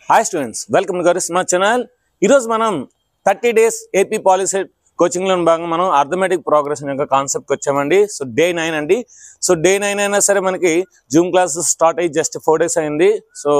Hi students, welcome to Garisma channel. ఈరోజు మనం 30 days AP policy coaching లో భాగంగా మనం అర్థమెటిక్ ప్రోగ్రెషన్ యొక్క కాన్సెప్ట్ వచ్చామండి. సో డే 9 అండి. సో డే 9 అయినా సరే మనకి జూమ్ క్లాసెస్ స్టార్ట్ అయ్యి జస్ట్ 4 days అయింది. సో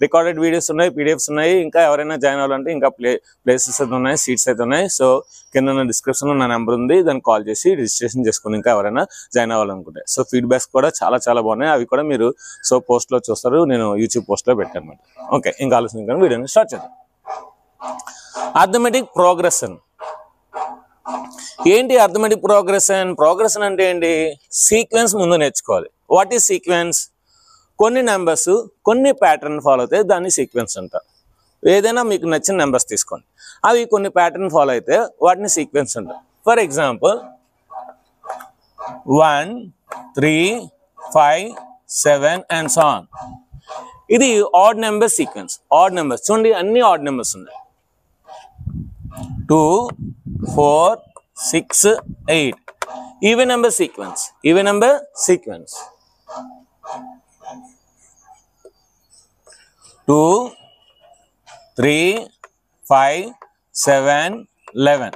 రికార్డెడ్ వీడియోస్ ఉన్నాయి, పీడిఎఫ్స్ ఉన్నాయి. ఇంకా ఎవరైనా జాయిన్ అవ్వాలంటే ఇంకా ప్లేసెస్ అయితే ఉన్నాయి, సీట్స్ అయితే ఉన్నాయి. సో కింద డిస్క్రిప్షన్ లో నా నెంబర్ ఉంది, దాన్ని కాల్ చేసి రిజిస్ట్రేషన్ చేసుకుని ఇంకా ఎవరైనా జాయిన్ అవ్వాలనుకుంటే. సో ఫీడ్బ్యాక్స్ కూడా చాలా బాగున్నాయి, అవి కూడా మీరు సో పోస్ట్ లో చూస్తారు, నేను యూట్యూబ్ పోస్ట్ లో పెట్టాను అనమాట. ఓకే, ఇంకా ఆలోచన వీడియోని స్టార్ట్ చేద్దాం. అర్థమెటిక్ ప్రోగ్రెషన్ ఏంటి? అర్థమెటిక్ ప్రోగ్రెషన్ అంటే ఏంటి? సీక్వెన్స్ ముందు నేర్చుకోవాలి. What is sequence? కొన్ని నెంబర్స్ కొన్ని ప్యాటర్న్ ఫాలో అయితే దాన్ని సీక్వెన్స్ అంటారు. ఏదైనా మీకు నచ్చిన నెంబర్స్ తీసుకోండి, అవి కొన్ని ప్యాటర్న్ ఫాలో అయితే వాటిని సీక్వెన్స్ అంటారు. For example 1, 3, 5, 7 and so on. ఇది odd number sequence. Odd numbers చూడండి, అన్ని ఆడ్ నెంబర్స్ ఉన్నాయి. 2, 4, 6, 8. Even number sequence. 2, 3, 5, 7, 11.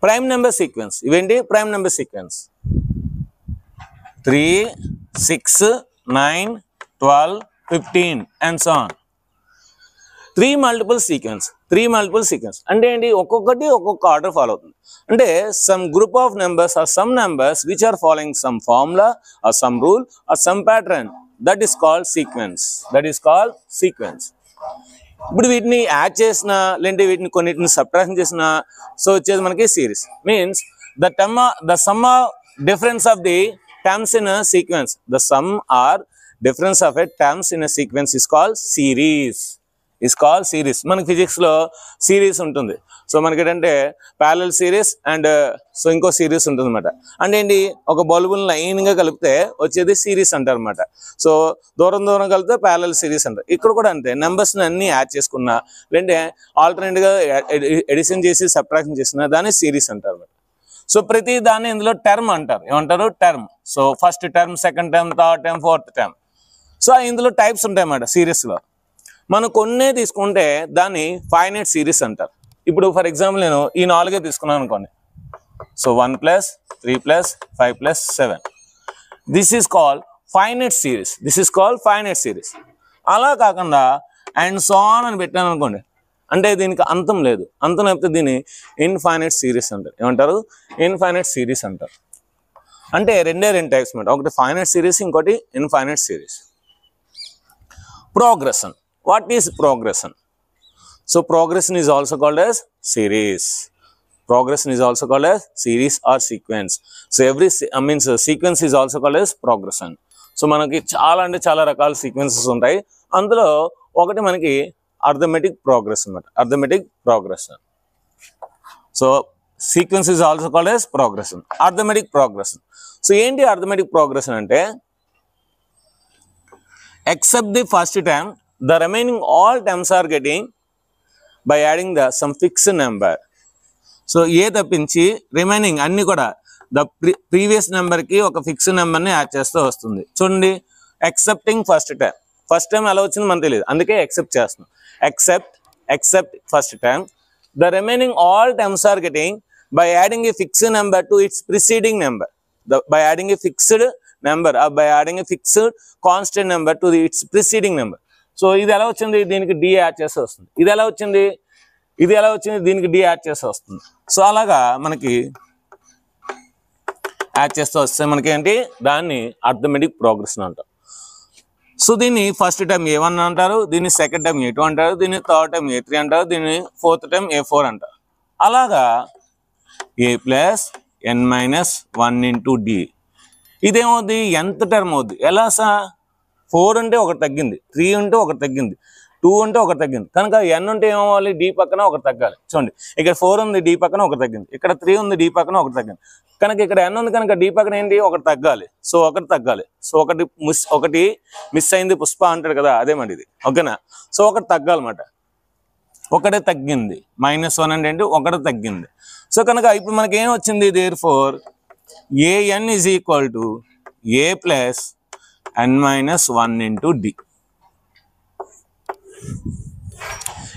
Prime number sequence. ఇవేంటి? Prime number sequence. 3, 6, 9, 12, 15 and so on. 3 multiple sequence అంటే ఏంటి? ఒక్కొక్కటి ఒక్కొక్క ఆర్డర్ ఫాలో అవుతుంది. అంటే some group of numbers or some numbers which are following some formula or some rule or some pattern, that is called sequence. ఇప్పుడు వీటిని add చేసిన లేదంటే వీటిని కొన్నిటిని సబ్ట్రాక్షన్ చేసిన సో వచ్చేది మనకి series. Means the sum difference of the terms in sequence, the sum or difference of a terms in a sequence is called series. మనకి ఫిజిక్స్ లో సిరీస్ ఉంటుంది. సో మనకి ఏంటంటే ప్యారలల్ సిరీస్ అండ్ సో ఇంకో series ఉంటుంది అనమాట. అంటే ఏంటి? ఒక బల్బుని లైన్ గా కలిపితే వచ్చేది సిరీస్ అంటారు అనమాట. సో దూరం కలిపితే ప్యారలల్ సిరీస్ అంటారు. ఇక్కడ కూడా అంతే, నెంబర్స్ అన్ని యాడ్ చేసుకున్నా లేదంటే ఆల్టర్నేట్ గా ఎడిషన్ చేసి సబ్ట్రాక్షన్ చేసిన దాన్ని సిరీస్ అంటారు అనమాట. సో ప్రతి దాన్ని ఇందులో టర్మ్ అంటారు. ఏమంటారు? Term. So first term, second term, third term, fourth term. So ఇందులో టైప్స్ ఉంటాయి అన్నమాట సిరీస్లో. మనం కొన్నే తీసుకుంటే దాన్ని ఫైనైట్ సిరీస్ అంటారు. ఇప్పుడు ఫర్ ఎగ్జాంపుల్ నేను ఈ 4 తీసుకున్నాను అనుకోండి. So 1 + 3 + 5 + 7. This is called finite series. అలా కాకుండా అండ్ సో ఆన్ అని పెట్టాను అనుకోండి, అంటే దీనికి అంతం లేదు. అంతం లేకపోతే దీన్ని ఇన్ఫైనైట్ సిరీస్ అంటారు. ఏమంటారు? ఇన్ఫైనైట్ సిరీస్ అంటారు. అంటే రెండు టైప్స్ అన్నమాట. ఒకటి ఫైనైట్ సిరీస్, ఇంకోటి infinite series. Progression. What is progression? So progression is also called as series. Or sequence. So every sequence is also called as progression. So మనకి చాలా రకాల సీక్వెన్సెస్ ఉంటాయి. అందులో ఒకటి మనకి అర్థమెటిక్ ప్రోగ్రెషన్ అన్నమాట. Arithmetic progression. So sequence is also called as progression. Arithmetic progression. So ఏంటి arithmetic progression అంటే? Except the first term, the remaining all terms are getting by adding some fixed number. So ఏ తప్పించి remaining అన్ని కూడా previous number కి ఒక fixed number ని add చేస్తూ వస్తుంది. చూడండి, ఎక్సెప్టింగ్ ఫస్ట్ టర్మ్ ఎలా వచ్చింది మనకు తెలియదు, అందుకే ఎక్సెప్ట్ చేస్తున్నాం. Except first term, the remaining all terms are getting by adding a fixed number to its preceding number. By adding a fixed number or by adding a fixed constant number to its preceding number. So ఇది ఎలా వచ్చింది? దీనికి D add చేసి వస్తుంది. ఇది ఎలా వచ్చింది? దీనికి డి యాడ్ చేసి వస్తుంది. సో అలాగా మనకి యాడ్ చేస్తూ వస్తే మనకి ఏంటి? దాన్ని అర్థమెటిక్ ప్రోగ్రెషన్ అంటారు. సో దీన్ని ఫస్ట్ టైం A1 అంటారు, దీన్ని సెకండ్ టైం A2 అంటారు, దీన్ని థర్డ్ టైం A3 అంటారు, దీన్ని ఫోర్త్ టైం A4 అంటారు. అలాగా A + n-1 × d. ఇదేమవుద్ది? nth term అవుద్ది. ఎలా సార్? 4 ఉంటే ఒకటి తగ్గింది, 3 ఉంటే ఒకటి తగ్గింది, 2 ఉంటే ఒకటి తగ్గింది. కనుక n ఉంటే ఏమవ్వాలి? d పక్కన ఒకటి తగ్గాలి. చూడండి, ఇక్కడ 4 ఉంది, d పక్కన ఒకటి తగ్గింది. ఇక్కడ 3 ఉంది, d పక్కన ఒకటి తగ్గింది. కనుక ఇక్కడ n ఉంది కనుక d పక్కన ఏంటి? ఒకటి తగ్గాలి. సో ఒకటి మిస్ అయింది పుష్ప అంటాడు కదా, అదే మరి ఇది. ఓకేనా? సో ఒకటి తగ్గాలన్నమాట. ఒకటే తగ్గింది. -1 అంటే ఏంటి? ఒకటి తగ్గింది. సో కనుక ఇప్పుడు మనకి ఏం వచ్చింది? therefore an is equal to a plus n minus 1 into d.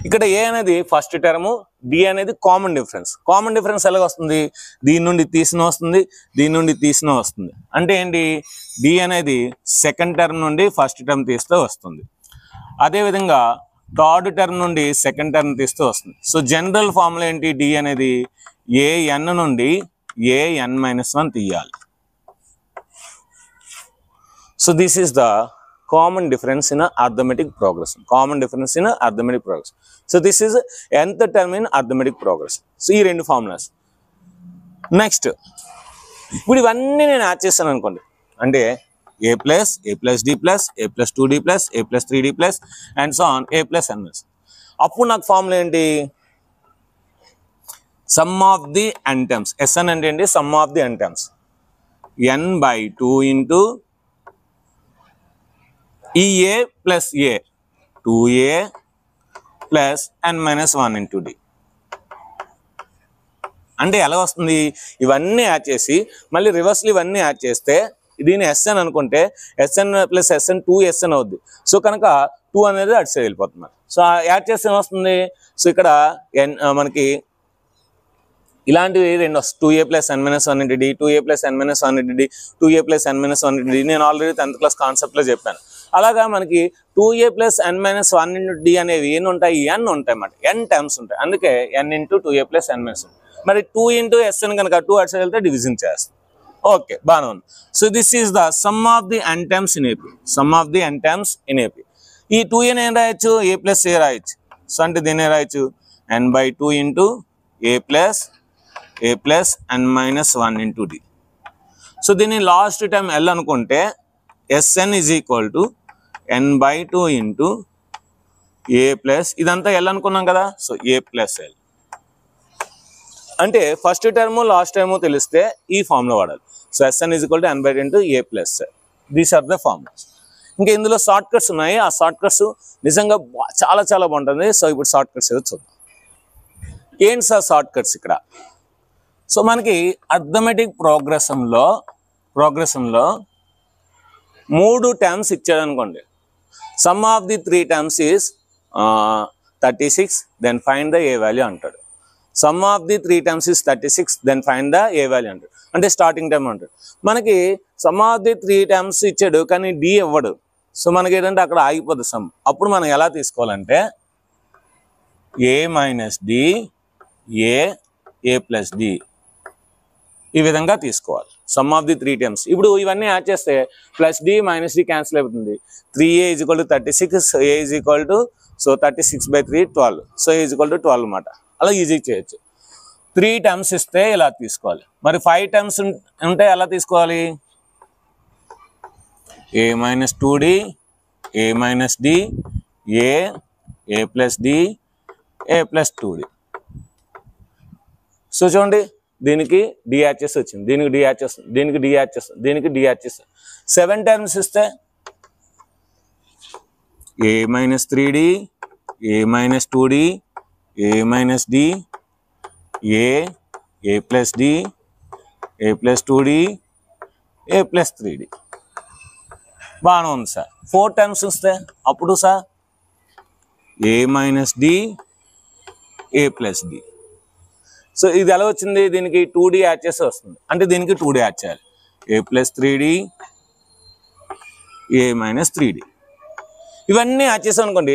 ఇక్కడ ఏ అనేది ఫస్ట్ టర్మ్, డి అనేది కామన్ డిఫరెన్స్. కామన్ డిఫరెన్స్ ఎలాగ వస్తుంది? దీని నుండి తీసిన వస్తుంది, దీని నుండి తీసిన వస్తుంది. అంటే ఏంటి? డి అనేది సెకండ్ టర్మ్ నుండి ఫస్ట్ టర్మ్ తీస్తే వస్తుంది. అదేవిధంగా థర్డ్ టర్మ్ నుండి సెకండ్ టర్మ్ తీస్తే వస్తుంది. సో జనరల్ ఫార్ములా ఏంటి? డి అనేది ఏఎన్ నుండి ఏఎన్ మైనస్ 1 తీయాలి. So this is the common difference in a arithmetic progression. Common difference in a arithmetic progression. So this is nth term in arithmetic progression. So ఈ రెండు formulas. Next ఇప్పుడు ఇవన్నీ నేను add చేస్తాను అనుకోండి. అంటే a plus d plus a plus 2d plus a plus 3d plus and so on a plus n plus. అప్పుడు నాకు ఫార్ములా ఏంటి? Some of the n terms. Sn అంటే ఏంటి? Some of the n terms. n by 2 into EA plus A, 2A plus n minus 1 into D. అంటే ఎలా వస్తుంది? ఇవన్నీ add చేసి మళ్ళీ రివర్స్లో ఇవన్నీ యాడ్ చేస్తే దీన్ని SN అనుకుంటే SN ప్లస్ SN 2SN అవుద్ది. సో కనుక 2 అనేది అటు సైడ్ వెళ్ళిపోతుంది. సో యాడ్ చేస్తే ఏమొస్తుంది? సో ఇక్కడ మనకి ఇలాంటివి రెండు వస్తాయి. 2A plus n minus 1 into D, 2A plus n minus 1 into D, 2A plus n minus 1 into D. నేను ఆల్రెడీ 10th క్లాస్ కాన్సెప్ట్లో చెప్పాను. అలాగా మనకి 2A plus n minus 1 into D అనేవి ఏమి ఉంటాయి? n ఉంటాయి అన్నమాట. n టర్మ్స్ ఉంటాయి. అందుకే n into 2A plus n minus 1. మరి 2 into SN కనుక 2 అటు సైడ్ వెళ్తే డివిజన్ చేస్తాం. ఓకే, బాగానే ఉంది. So this is the sum of the n terms in AP. Some of the n terms in AP. ఈ 2A ఏం రాయొచ్చు? A plus A రాయొచ్చు. సో అంటే దీన్ని రాయొచ్చు n by 2 into A plus n minus 1 into D. So దీన్ని last time L అనుకుంటే Sn is equal to n by 2 into A plus, ఇదంతా L అనుకున్నాం కదా. So A plus L. అంటే ఫస్ట్ టర్మ్ లాస్ట్ టర్మ్ తెలిస్తే ఈ formula వాడాలి. So Sn is equal to n by 2 into A plus L. These are the formulas. ఇంకా ఇందులో short cuts ఉన్నాయి. ఆ షార్ట్ కట్స్ నిజంగా చాలా చాలా బాగుంటుంది. సో ఇప్పుడు షార్ట్ కట్స్ ఏదో చూద్దాం. ఏంటి సార్ షార్ట్ కట్స్ ఇక్కడ? సో మనకి అర్థమెటిక్ ప్రోగ్రెషన్లో 3 టర్మ్స్ ఇచ్చాడు అనుకోండి. Sum of the 3 terms is 36, then find the A value అంటాడు. Sum of the 3 terms is 36, then find the A value అంటాడు. అంటే స్టార్టింగ్ టర్మ్ అంటాడు. మనకి సమ్ ఆఫ్ ది 3 టర్మ్స్ ఇచ్చాడు కానీ డి ఇవ్వడు. సో మనకి ఏంటంటే అక్కడ ఆగిపోతుంది సమ్. అప్పుడు మనం ఎలా తీసుకోవాలంటే A minus D A plus D ఈ విధంగా తీసుకోవాలి. Sum of the 3 terms. ఇప్పుడు ఇవన్నీ యాడ్ చేస్తే plus D minus D cancel అయిపోతుంది. 3a is equal to 36, a is equal to, so 36 by 3 12. So a is equal to 12 అన్నమాట. అలా easy చేయొచ్చు. 3 టర్మ్స్ ఇస్తే ఇలా తీసుకోవాలి. మరి 5 టర్మ్స్ ఉంటే ఎలా తీసుకోవాలి? a minus 2d, a minus d, a plus d, a plus 2d. So చూడండి, దీనికి డి యాడ్ చేసి వచ్చింది, దీనికి డి యాడ్ చేస్తుంది, దీనికి డి యాడ్ చేస్తుంది, దీనికి డి యాడ్ చేస్తుంది. 7 టర్మ్స్ ఇస్తే a minus 3d, a minus 2d, a minus d, a plus d, a plus 2d, a plus 3d. బాగానే ఉంది సార్. 4 టర్మ్స్ ఇస్తే అప్పుడు sir a minus d, a plus d. So ఇది ఎలా వచ్చింది? దీనికి 2d యాడ్ చేస్తే వస్తుంది. అంటే దీనికి 2d యాడ్ చేయాలి. a plus 3d, a minus 3d. ఇవన్నీ యాడ్ చేసాం అనుకోండి.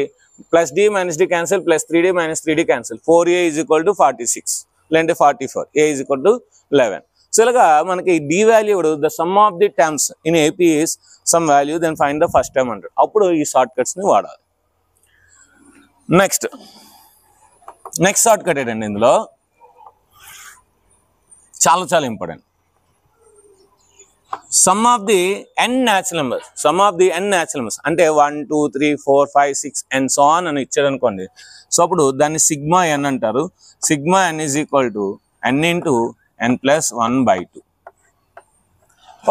Plus D minus D cancel, plus 3d minus 3d cancel. 4a is equal to 46, లేదంటే 44. a is equal to 11. So ఇలాగా మనకి D value the sum of the terms in AP is some value, then find the first term అంటారు. అప్పుడు ఈ short కట్స్ని వాడాలి. Next short cut ఏంటండి? ఇందులో చాలా చాలా important. Some of the n natural numbers, అంటే 1 2 3 4 5 6 అండ్ సో ఆన్ అని ఇచ్చాడు అనుకోండి. సో అప్పుడు దాన్ని సిగ్మా n అంటారు. Sigma n is equal to n into n plus 1 by 2.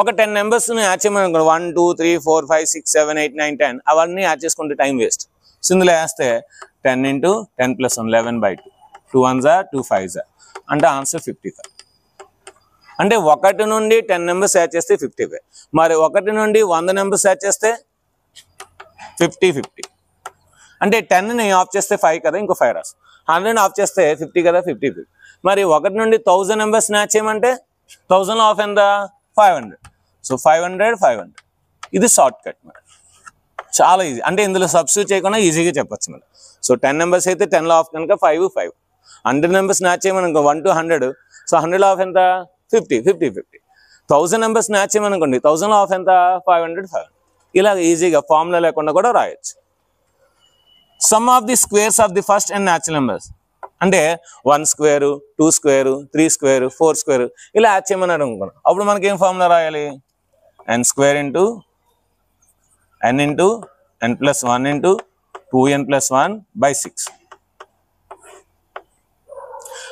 ఒక 10 నెంబర్స్ని యాడ్ చేయమని అనుకోండి. 1 2 3 4 5 6 7 8 9 10 అవన్నీ యాడ్ చేసుకుంటే టైం వేస్ట్. సో ఇందులో వేస్తే 10 into 10 plus 1 11 by 2. 2 1s 2 5s అంటే ఆన్సర్ 55. అంటే 1 నుండి 10 నెంబర్స్ యాడ్ చేస్తే 55. మరి 1 నుండి 100 నెంబర్స్ యాడ్ చేస్తే 50. అంటే 10ని ఆఫ్ చేస్తే 5 కదా, ఇంకో 5 రాసు. 100 ఆఫ్ చేస్తే 50 కదా, 50. మరి 1 నుండి 1000 నెంబర్స్ మ్యాచ్ చేయమంటే 1000 ఆఫ్ ఎంత 500. సో 500. ఇది షార్ట్ కట్ మరి, చాలా ఈజీ. అంటే ఇందులో సబ్స్టిట్యూట్ చేయకుండా ఈజీగా చెప్పచ్చు మరి. సో 10 నెంబర్స్ అయితే 10లో ఆఫ్ కనుక 5. 100 నెంబర్స్ మ్యాచ్ చేయమనుకో 1 to 100. సో 100లో ఆఫ్ ఎంత 50. 1000 నెంబర్స్ మ్యాచ్ చేయమనుకోండి 1000లో ఆఫ్ ఎంత 500. ఇలా ఈజీగా ఫార్ములా లేకుండా కూడా రాయొచ్చు. Sum of the squares of the first and natural numbers అంటే 1 స్క్వేర్ 2 స్క్వేర్ 3 స్క్వేర్ 4 స్క్వేర్ ఇలా యాడ్ చేయమన్నాడు అనుకోండి. అప్పుడు మనకి ఏం ఫార్ములా రాయాలి? n square into n into n plus 1 into 2n plus 1 by 6.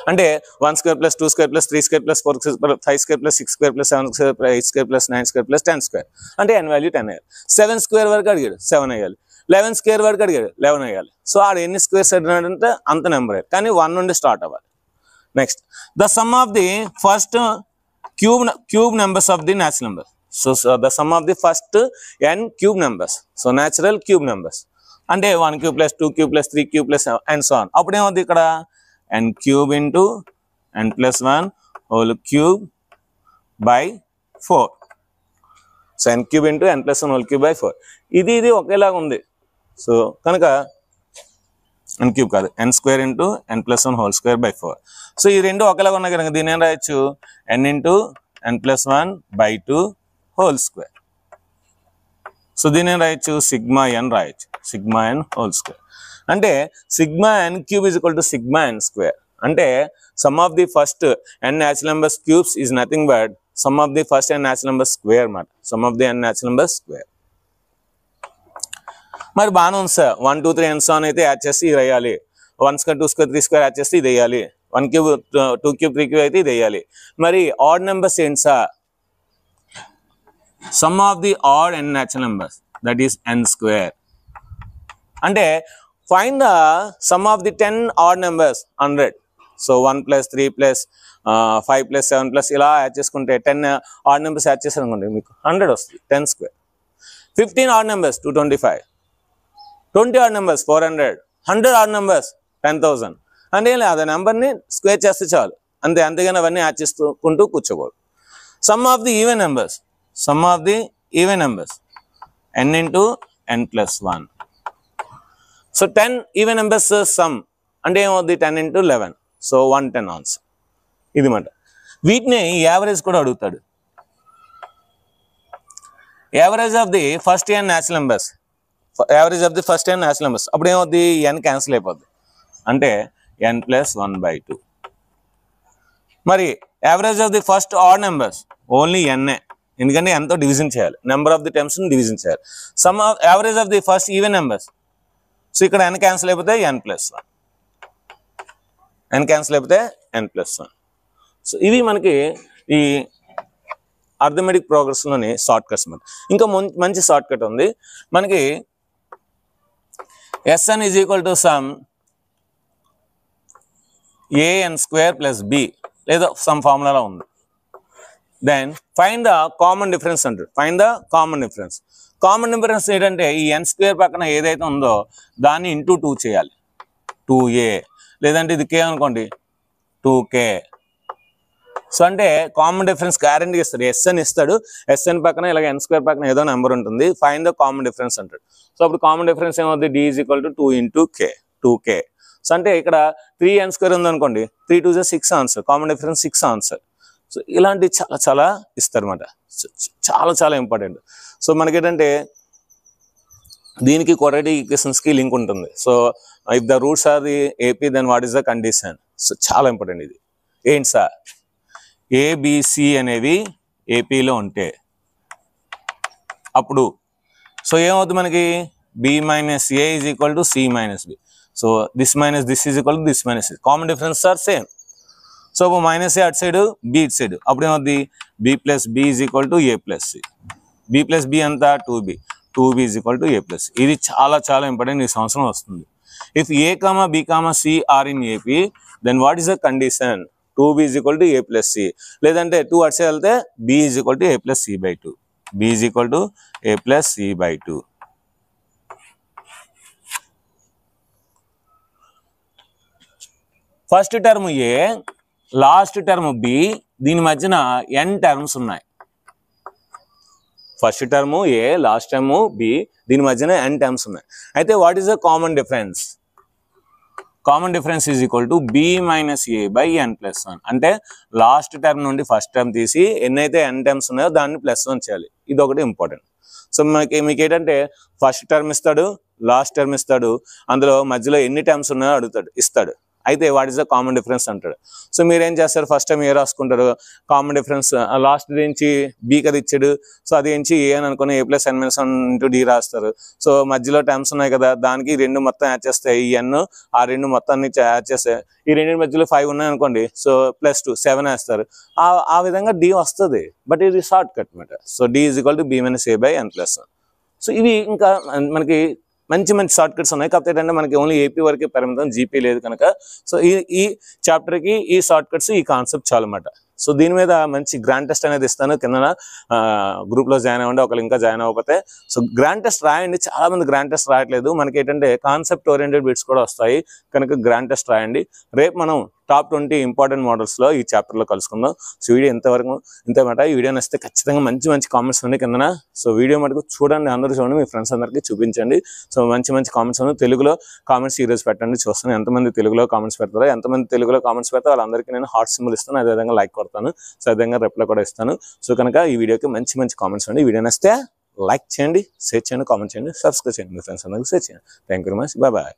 అంటే 1 square plus 2 square plus 3 square plus 4 square 5 square plus 6 square plus 7 square plus 8 square plus 9 square plus 10 square అంటే n value 10 వేయాలి. 7 square వరకు అడిగాడు 7 వేయాలి. 11 square వరకు అడిగాడు 11 వేయాలి. So ఆడ ఎన్ని స్క్వేర్స్ అడిగినాడంటే అంత నెంబర్ వేయాలి, కానీ 1 నుండి స్టార్ట్ అవ్వాలి. Next the sum of the first cube numbers of the natural number. So the sum of the first n cube numbers. So natural cube numbers అంటే 1 cube plus 2 cube plus 3 cube plus and so on. అప్పుడు ఏమవుతుంది ఇక్కడ n cube into n plus 1 whole cube by 4. So n cube into n plus 1 whole cube by 4. ఇది ఒకేలాగా ఉంది. So కనుక n cube కాదు, n square into n plus 1 whole square by 4. So ఈ రెండు ఒకేలాగా ఉన్నాయి కనుక దీని ఏం రాయొచ్చు? n into n plus 1 by 2 whole square. So దీని ఏం రాయొచ్చు? సిగ్మా n రాయొచ్చు, సిగ్మా n హోల్ స్క్వేర్. అంటే sigma n cube is equal to sigma n square. అంటే sum of the first n natural numbers cubes is nothing but sum of the first n natural numbers square మాట. Some of the n natural numbers square. మరి బాగానే ఉంది sir. 1 2 3 and so on అయితే add చేసి ఇది వేయాలి. 1 square 2 square 3 square yard చేస్తే ఇది వేయాలి. 1 క్యూబ్ 2 క్యూబ్ 3 క్యూబ్ అయితే ఇది వేయాలి. మరి ఆడ్ నెంబర్స్ ఏంటి sir? Sum of the odd n natural numbers that is n square. అంటే find the sum of the 10 odd numbers 100. So 1 plus 3 plus 5 plus 7 plus ఇలా యాడ్ చేసుకుంటే 10 ఆడ్ నెంబర్స్ యాడ్ చేశారు అనుకోండి మీకు 100 వస్తుంది, 10 square. 15 odd numbers 225, 20 odd numbers 400, 100 odd numbers 10,000. అంటే ఏం లేదు, ఆ నెంబర్ని స్క్వేర్ చేస్తే చాలు అంతే. అంతేగాని అవన్నీ యాడ్ చేసుకుంటూ కూర్చోకూడదు. Sum of the even numbers, sum of the even numbers n into n plus 1. So 10 even numbers sum అంటే ఏమవుద్ది? 10 ఇంటూ 11. So 110 answer. ఇది మాట. వీటిని యావరేజ్ కూడా అడుగుతాడు. Average of the first n natural numbers, average of the first n natural numbers. అప్పుడు ఏమవుద్ది? n cancel అయిపోద్ది, అంటే n ప్లస్ 1/2. మరి average of the first odd numbers only n, ఎందుకంటే n తో డివిజన్ చేయాలి, నెంబర్ ఆఫ్ ది టర్మ్స్ ని division చేయాలి. Some of average of the first even numbers. So ఇక్కడ n క్యాన్సిల్ అయిపోతే n ప్లస్ 1, n క్యాన్సిల్ అయిపోతే n plus 1. So ఇవి మనకి ఈ అర్థమెటిక్ ప్రోగ్రెస్లోని షార్ట్ కట్స్ అన్నమాట. ఇంకా మంచి షార్ట్ కట్ ఉంది మనకి. Sn is equal to sum an square plus b, లేదా సమ్ ఫార్ములాలో ఉంది. Then find the common difference అంటారు. Find the common difference. Common difference ఏంటంటే ఈ n స్క్వేర్ పక్కన ఏదైతే ఉందో దాన్ని ఇంటూ 2 చేయాలి, 2a. లేదంటే ఇది k అనుకోండి, 2k. సో అంటే కామన్ డిఫరెన్స్ గ్యారెంటీ ఇస్తాడు, Sn ఇస్తాడు. Sn పక్కన ఇలాగ n స్క్వేర్ పక్కన ఏదో నెంబర్ ఉంటుంది, ఫైండ్ ద కామన్ డిఫరెన్స్ అంటాడు. సో అప్పుడు కామన్ డిఫరెన్స్ ఏమవుతుంది? d is equal to 2 into k, 2k. So అంటే ఇక్కడ 3n స్క్వేర్ ఉందనుకోండి, 3 2 6 answer, common difference 6 answer. So ఇలాంటివి చాలా చాలా ఇస్తారు అనమాట. చాలా చాలా ఇంపార్టెంట్. సో మనకేంటంటే దీనికి క్వాడ్రాటిక్ ఈక్వేషన్స్కి లింక్ ఉంటుంది. So if the roots are the AP then what is the condition. So చాలా ఇంపార్టెంట్ ఇది. ఏంటి సార్? ఏబిసి అనేవి ఏపీలో ఉంటే అప్పుడు సో ఏమవుతుంది మనకి? b minus A is equal to C minus B. So this minus this is equal to this minus this. Common difference are same. So minus A అటు సైడ్, బి ఇటు side. అప్పుడు ఏమవుతుంది? b plus B is equal to A plus C. b plus B అంతా 2b, 2b is equal to A plus C. ఇది చాలా చాలా important, ఈ సంవత్సరం వస్తుంది. If A comma B comma C are in AP then what is the condition? 2b is equal to A plus C. లేదంటే 2 అటు side వెళ్తే b is equal to A plus C by 2. b is equal to A plus C by 2. First term A, last term B, దీని మధ్యన n terms ఉన్నాయి. First term A, last term B, దీని మధ్యన n terms ఉన్నాయి. అయితే what is the common difference? Common difference is equal to b minus a by n plus 1. అంటే last term నుండి first term తీసి ఎన్నైతే n టర్మ్స్ ఉన్నాయో దాన్ని +1 చేయాలి. ఇది ఒకటి ఇంపార్టెంట్. సో మీకు ఏంటంటే ఫస్ట్ టర్మ్ ఇస్తాడు, లాస్ట్ టర్మ్ ఇస్తాడు, అందులో మధ్యలో ఎన్ని టర్మ్స్ ఉన్నాయో ఇస్తాడు. అయితే what is the common difference అంటాడు. సో మీరు ఏం చేస్తారు, ఫస్ట్ టైం ఏ రాసుకుంటారు, కామన్ డిఫరెన్స్ లాస్ట్ నుంచి బి కదా ఇచ్చాడు, సో అది నుంచి ఏ అని అనుకుని a + n - 1 × d రాస్తారు. సో మధ్యలో టర్మ్స్ ఉన్నాయి కదా, దానికి 2 మొత్తం యాడ్ చేస్తాయి, ఈ n ఆ 2 మొత్తాన్ని యాడ్ చేస్తాయి. ఈ 2 మధ్యలో 5 ఉన్నాయి అనుకోండి, సో +2 7 వేస్తారు. ఆ విధంగా d వస్తుంది. బట్ ఇది షార్ట్ కట్ అనమాట. So d = b - a / n + 1. So ఇవి ఇంకా మనకి మంచి షార్ట్ కట్స్ ఉన్నాయి. కాకపోతే ఏంటంటే మనకి ఓన్లీ ఏపీ వరకే పరిమితం, జీపీ లేదు కనుక. సో ఈ చాప్టర్కి ఈ షార్ట్ కట్స్, ఈ కాన్సెప్ట్ చాలు అన్నమాట. సో దీని మీద మంచి గ్రాండ్ టెస్ట్ అనేది ఇస్తాను, కింద గ్రూప్లో జాయిన్ అవ్వండి. ఒకళ్ళు ఇంకా జాయిన్ అవ్వకపోతే సో గ్రాండ్ టెస్ట్ రాయండి. చాలా మంది గ్రాండ్ టెస్ట్ రాయట్లేదు. మనకి ఏంటంటే కాన్సెప్ట్ ఓరియంటెడ్ బిట్స్ కూడా వస్తాయి కనుక గ్రాండ్ టెస్ట్ రాయండి. రేపు మనం టాప్ 20 ఇంపార్టెంట్ మోడల్స్లో ఈ చాప్టర్లో కలుసుకుందాం. సో వీడియో ఇంతమాట. ఈ వీడియో నచ్చితే ఖచ్చితంగా మంచి కామెంట్స్ ఉన్నాయి కిందన. సో వీడియో మటుకు చూడండి, అందరూ చూడండి, మీ ఫ్రెండ్స్ అందరికీ చూపించండి. సో మంచి కామెంట్స్ ఉన్నాయి. తెలుగులో కామెంట్స్ ఈరోజు పెట్టండి, చూస్తాను ఎంతమంది తెలుగులో కామెంట్స్ పెడతారో. ఎంతమంది తెలుగులో కామెంట్స్ పెడతారో వాళ్ళందరికీ నేను హార్ట్ సింబల్ ఇస్తాను, అదేవిధంగా లైక్ కొడతాను, సో అదేవిధంగా రిప్లై కూడా ఇస్తాను. సో కనుక ఈ వీడియోకి మంచి కామెంట్స్ అండి. ఈ వీడియో నచ్చితే లైక్ చేయండి, షేర్ చేయండి, కామెంట్ చేయండి, సబ్స్క్రైబ్ చేయండి, మీ ఫ్రెండ్స్ అందరికీ షేర్ చేయండి. Thank you very much. Bye.